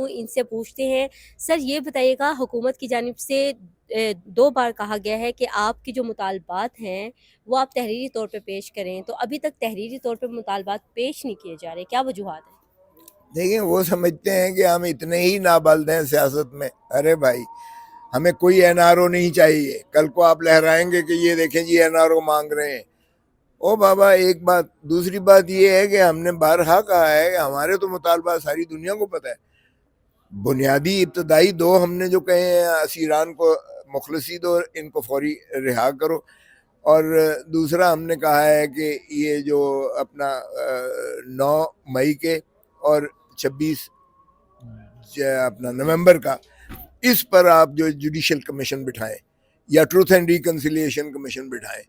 ان سے پوچھتے ہیں۔ سر یہ بتائیے گا، حکومت کی جانب سے 2 بار کہا گیا ہے کہ آپ کی جو مطالبات ہیں وہ آپ تحریری طور پہ پیش کریں، تو ابھی تک تحریری طور پہ مطالبات پیش نہیں کیے جا رہے، کیا وجوہات ہیں؟ دیکھیں وہ سمجھتے ہیں کہ ہم اتنے ہی نابلد ہیں سیاست میں. ارے بھائی ہمیں کوئی این آر او نہیں چاہیے. کل کو آپ لہرائیں گے کہ یہ دیکھیں جی این آر او مانگ رہے ہیں. او بابا ایک بات. دوسری بات یہ ہے کہ ہم نے بارہا کہا ہے کہ ہمارے تو مطالبات ساری دنیا کو پتہ ہے. بنیادی ابتدائی 2 ہم نے جو کہے ہیں، اسیران کو مخلصی دو، ان کو فوری رہا کرو. اور دوسرا ہم نے کہا ہے کہ یہ جو اپنا 9 مئی کے اور 26 اپنا نومبر کا، اس پر آپ جو جوڈیشل کمیشن بٹھائیں یا ٹروتھ اینڈ ریکنسیلیشن کمیشن بٹھائیں.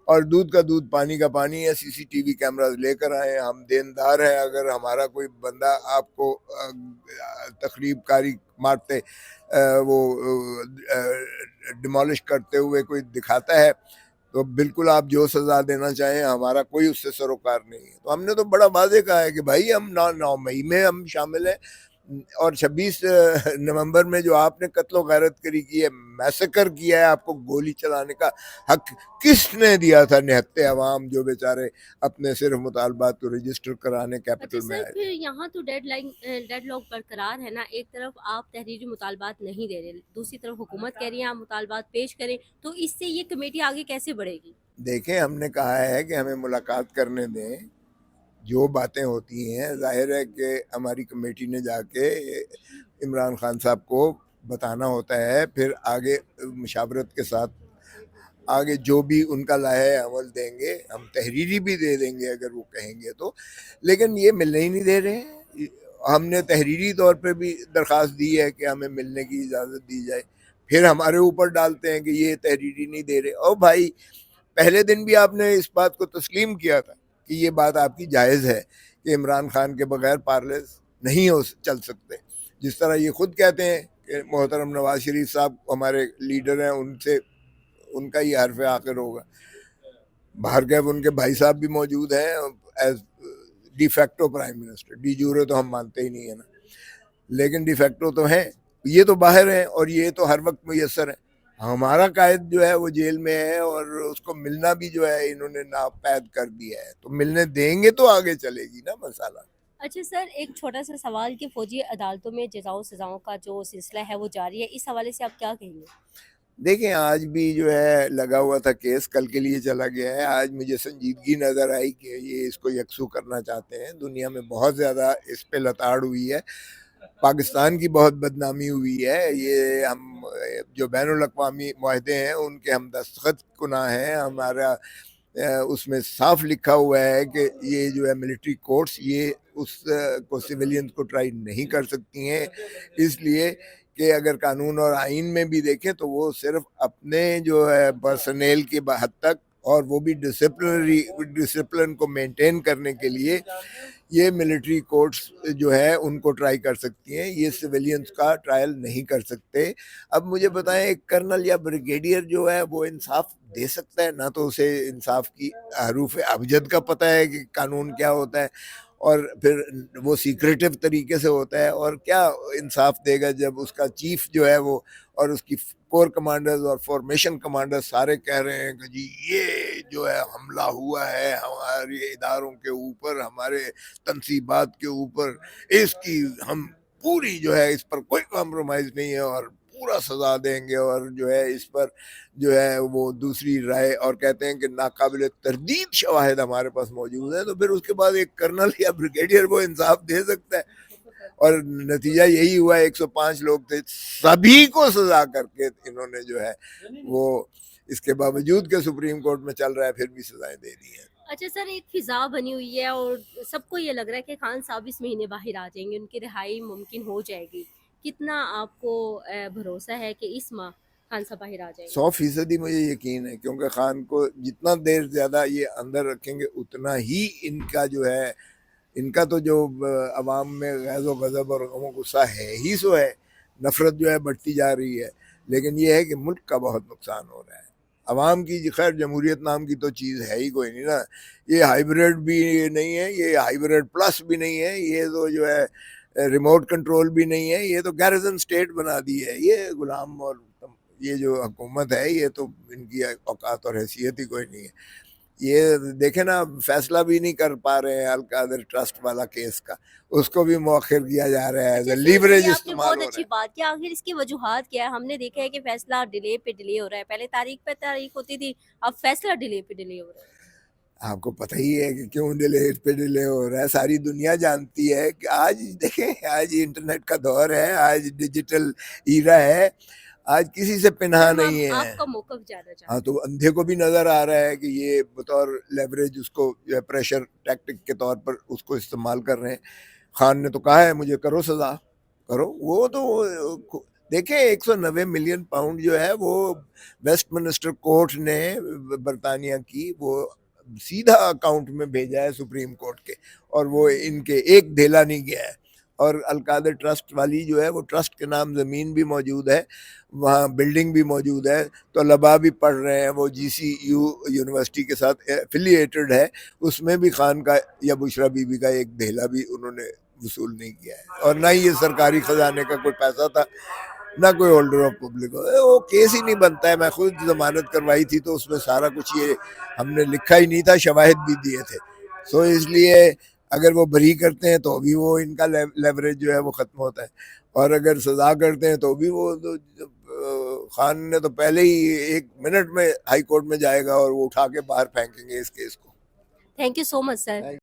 اور دودھ کا دودھ پانی کا پانی ہے. سی سی ٹی وی کیمراز لے کر آئیں. ہم دیندار ہیں. اگر ہمارا کوئی بندہ آپ کو تخریب کاری مارتے وہ ڈیمالش کرتے ہوئے کوئی دکھاتا ہے تو بالکل آپ جو سزا دینا چاہیں، ہمارا کوئی اس سے سروکار نہیں ہے. تو ہم نے تو بڑا واضح کہا ہے کہ بھائی ہم 9 مئی میں ہم شامل ہیں، اور 26 نومبر میں جو آپ نے قتل و غارت کری کی ہے، میسکر کیا ہے، آپ کو گولی چلانے کا حق کس نے دیا تھا؟ نہتے عوام جو بیچارے اپنے صرف مطالبات کو رجسٹر کرانے اچھا کیپٹل میں سر، آئے. پھر یہاں تو ڈیڈ لاک برقرار ہے نا، ایک طرف آپ تحریری مطالبات نہیں دے رہے، دوسری طرف حکومت کہہ رہی ہے آپ مطالبات پیش کریں، تو اس سے یہ کمیٹی آگے کیسے بڑھے گی؟ دیکھیں ہم نے کہا ہے کہ ہمیں ملاقات کرنے دیں. جو باتیں ہوتی ہیں ظاہر ہے کہ ہماری کمیٹی نے جا کے عمران خان صاحب کو بتانا ہوتا ہے، پھر آگے مشاورت کے ساتھ آگے جو بھی ان کا لائحہ عمل دیں گے. ہم تحریری بھی دے دیں گے اگر وہ کہیں گے تو. لیکن یہ ملنے ہی نہیں دے رہے ہیں. ہم نے تحریری طور پہ بھی درخواست دی ہے کہ ہمیں ملنے کی اجازت دی جائے، پھر ہمارے اوپر ڈالتے ہیں کہ یہ تحریری نہیں دے رہے. اور بھائی پہلے دن بھی آپ نے اس بات کو تسلیم کیا تھا کہ یہ بات آپ کی جائز ہے کہ عمران خان کے بغیر پارلیز نہیں چل سکتے. جس طرح یہ خود کہتے ہیں کہ محترم نواز شریف صاحب ہمارے لیڈر ہیں، ان سے ان کا یہ حرف آخر ہوگا. بھارگو ان کے بھائی صاحب بھی موجود ہیں as de facto prime minister. De jure تو ہم مانتے ہی نہیں ہیں نا، لیکن ڈی فیکٹو تو ہیں. یہ تو باہر ہیں اور یہ تو ہر وقت میسر ہیں. ہمارا قائد جو ہے وہ جیل میں ہے اور اس کو ملنا بھی جو ہے انہوں نے ناپید کر دیا ہے. تو ملنے دیں گے تو آگے چلے گی نا مسئلہ. اچھا سر، ایک چھوٹا سا سوال کہ فوجی عدالتوں میں جزا و سزاؤں کا جو سلسلہ ہے وہ جاری ہے، اس حوالے سے آپ کیا کہیں گے؟ دیکھیں آج بھی جو ہے لگا ہوا تھا کیس، کل کے لیے چلا گیا ہے. آج مجھے سنجیدگی نظر آئی کہ یہ اس کو یکسو کرنا چاہتے ہیں. دنیا میں بہت زیادہ اس پہ لتاڑ ہوئی ہے. پاکستان کی بہت بدنامی ہوئی ہے. یہ ہم جو بین الاقوامی معاہدے ہیں ان کے ہم دستخط کناں ہیں. ہمارا اس میں صاف لکھا ہوا ہے کہ یہ جو ہے ملٹری کورٹس یہ اس کو سویلینز کو ٹرائی نہیں کر سکتی ہیں، اس لیے کہ اگر قانون اور آئین میں بھی دیکھیں تو وہ صرف اپنے جو ہے پرسنل کی حد تک، اور وہ بھی ڈسپلن کو مینٹین کرنے کے لیے یہ ملٹری کورٹس جو ہے ان کو ٹرائی کر سکتی ہیں. یہ سویلینز کا ٹرائل نہیں کر سکتے. اب مجھے بتائیں ایک کرنل یا بریگیڈیئر جو ہے وہ انصاف دے سکتا ہے؟ نہ تو اسے انصاف کی حروف ابجد کا پتہ ہے کہ قانون کیا ہوتا ہے، اور پھر وہ سیکریٹو طریقے سے ہوتا ہے. اور کیا انصاف دے گا جب اس کا چیف جو ہے وہ اور اس کی کور کمانڈرز اور فارمیشن کمانڈرز سارے کہہ رہے ہیں کہ جی یہ جو ہے حملہ ہوا ہے ہمارے اداروں کے اوپر، ہمارے تنصیبات کے اوپر، اس کی ہم پوری جو ہے اس پر کوئی کمپرومائز نہیں ہے اور پورا سزا دیں گے. اور جو ہے اس پر جو ہے وہ دوسری رائے اور کہتے ہیں کہ ناقابل تردید شواہد ہمارے پاس موجود ہیں. تو پھر اس کے بعد ایک کرنل یا بریگیڈیئر وہ انصاف دے سکتا ہے؟ اور نتیجہ یہی ہوا ہے 105 لوگ تھے، سبھی کو سزا کر کے انہوں نے جو ہے وہ اس کے باوجود کہ سپریم کورٹ میں چل رہا ہے پھر بھی سزائیں دے دی ہیں. اچھا سر، ایک فضا بنی ہوئی ہے اور سب کو یہ لگ رہا ہے کہ خان صاحب اس مہینے باہر آ جائیں گے، ان کی رہائی ممکن ہو جائے گی. کتنا آپ کو بھروسہ ہے کہ اس ماہ خان صاحب باہر آ جائیں گے؟ 100% مجھے یقین ہے، کیونکہ خان کو جتنا دیر زیادہ یہ اندر رکھیں گے اتنا ہی ان کا جو ہے، ان کا تو جو عوام میں غیظ و غضب اور غم و غصہ ہے ہی سو ہے. نفرت جو ہے بڑھتی جا رہی ہے. لیکن یہ ہے کہ ملک کا بہت نقصان ہو رہا ہے. عوام کی خیر جمہوریت نام کی تو چیز ہے ہی کوئی نہیں نا. یہ ہائیبریڈ بھی نہیں ہے، یہ ہائیبریڈ پلس بھی نہیں ہے. یہ تو جو ہے ریموٹ کنٹرول بھی نہیں ہے, یہ تو گیرزن اسٹیٹ بنا دی ہے. یہ غلام اور یہ جو حکومت ہے یہ تو ان کی اوقات اور حیثیت ہی کوئی نہیں ہے. یہ دیکھیں نا, فیصلہ بھی نہیں کر پا رہے ہیں القادر ٹرسٹ والا کیس کا, اس کو بھی مؤخر کیا جا رہا ہے, اچھا لیوریج یہ آپ نے استعمال بہت ہو رہا اچھی ہے. بات کی. آخر اس کی وجوہات کیا ہے؟ ہم نے دیکھا ہے کہ فیصلہ ڈیلے پہ ڈیلے ہو رہا ہے. پہلے تاریخ پہ تاریخ ہوتی تھی, اب فیصلہ ڈیلے پہ ڈیلے ہو رہا ہے. آپ کو پتہ ہی ہے کہ کیوں ڈیلے پہ ڈیلے ہو رہا ہے. ساری دنیا جانتی ہے کہ آج دیکھیں, آج انٹرنیٹ کا دور ہے, آج ڈیجیٹل ایرا ہے, آج کسی سے پنہا سر نہیں ہے. آپ کا موقف جانا چاہتے ہاں, تو اندھے کو بھی نظر آ رہا ہے کہ یہ بطور لیوریج اس کو جو ہے پریشر ٹیکٹک کے طور پر اس کو استعمال کر رہے ہیں. خان نے تو کہا ہے مجھے کرو سزا کرو, وہ تو دیکھیں 190 ملین پاؤنڈ جو ہے وہ ویسٹ منسٹر کورٹ نے برطانیہ کی وہ سیدھا اکاؤنٹ میں بھیجا ہے سپریم کورٹ کے, اور وہ ان کے ایک دھیلا نہیں گیا ہے. اور القادر ٹرسٹ والی جو ہے وہ ٹرسٹ کے نام زمین بھی موجود ہے, وہاں بلڈنگ بھی موجود ہے, طلباء بھی پڑھ رہے ہیں, وہ جی سی یو یونیورسٹی کے ساتھ ایفیلیٹڈ ہے, اس میں بھی خان کا یا بشرا بی بی کا ایک دھیلا بھی انہوں نے وصول نہیں کیا ہے. اور نہ ہی یہ سرکاری خزانے کا کوئی پیسہ تھا, نہ کوئی ہولڈر آف پبلک. وہ کیس ہی نہیں بنتا ہے. میں خود ضمانت کروائی تھی تو اس میں سارا کچھ یہ ہم نے لکھا ہی نہیں تھا, شواہد بھی دیے تھے. سو اس لیے اگر وہ بری کرتے ہیں تو بھی وہ ان کا لیوریج جو ہے وہ ختم ہوتا ہے, اور اگر سزا کرتے ہیں تو بھی وہ خان نے تو پہلے ہی 1 منٹ میں ہائی کورٹ میں جائے گا اور وہ اٹھا کے باہر پھینکیں گے اس کیس کو. Thank you so much sir.